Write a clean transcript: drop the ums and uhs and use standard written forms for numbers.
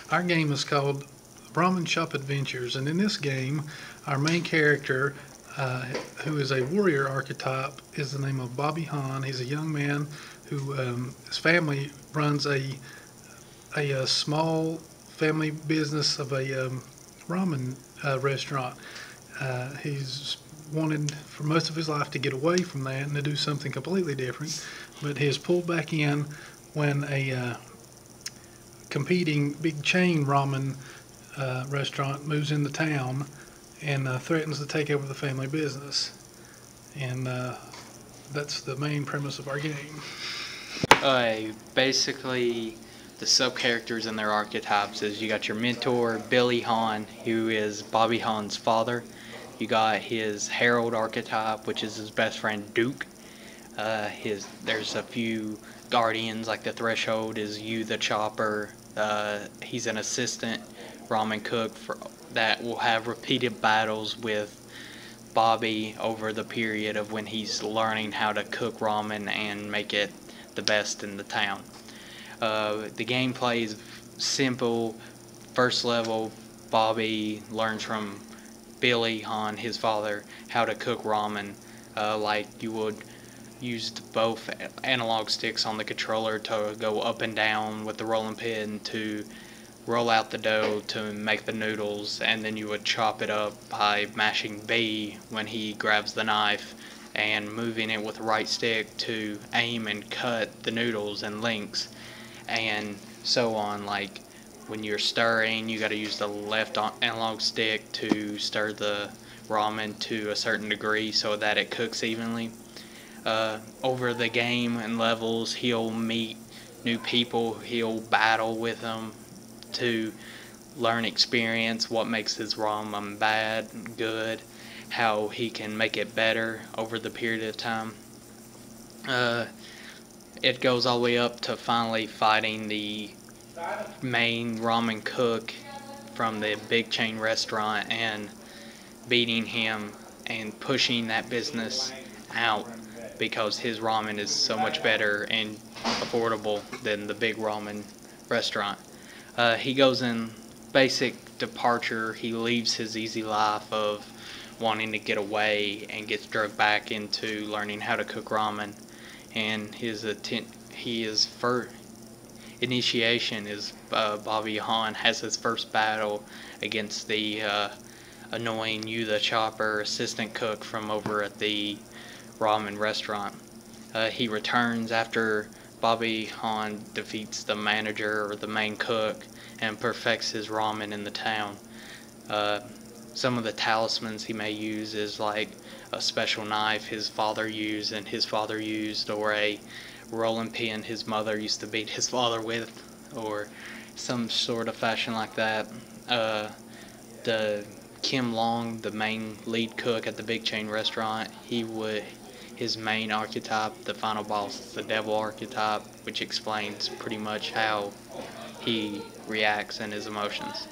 Our game is called Ramen Shop Adventures, and in this game, our main character, uh, who is a warrior archetype, is the name of Bobby Hahn. He's a young man who his family runs a small family business of a ramen restaurant. He's wanted for most of his life to get away from that and to do something completely different, but he has pulled back in when a competing big chain ramen restaurant moves into town and threatens to take over the family business. And that's the main premise of our game. Basically, the sub characters and their archetypes is you got your mentor Billy Hahn, who is Bobby Hahn's father. You got his Harold archetype, which is his best friend Duke. There's a few guardians like the Threshold is you the Chopper. He's an assistant ramen cook that will have repeated battles with Bobby over the period of when he's learning how to cook ramen and make it the best in the town. The gameplay is simple. First level, Bobby learns from Billy Hahn, his father, how to cook ramen like you would use both analog sticks on the controller to go up and down with the rolling pin to roll out the dough to make the noodles, and then you would chop it up by mashing B when he grabs the knife and moving it with the right stick to aim and cut the noodles in lengths, and so on. Like when you're stirring, you got to use the left analog stick to stir the ramen to a certain degree so that it cooks evenly. Over the game and levels, he'll meet new people, he'll battle with them to learn experience, what makes his ramen bad, good, how he can make it better over the period of time. Uh, it goes all the way up to finally fighting the main ramen cook from the big chain restaurant and beating him and pushing that business out because his ramen is so much better and affordable than the big ramen restaurant. He goes in basic departure. He leaves his easy life of wanting to get away and gets dragged back into learning how to cook ramen. And his first initiation is Bobby Hahn has his first battle against the annoying you the Chopper assistant cook from over at the ramen restaurant. He returns after Bobby Hahn defeats the manager or the main cook and perfects his ramen in the town. Some of the talismans he may use is like a special knife his father used and his father used, or a rolling pin his mother used to beat his father with, or some sort of fashion like that. The Kim Long, the main lead cook at the big chain restaurant, his main archetype, the final boss, is the devil archetype, which explains pretty much how he reacts and his emotions.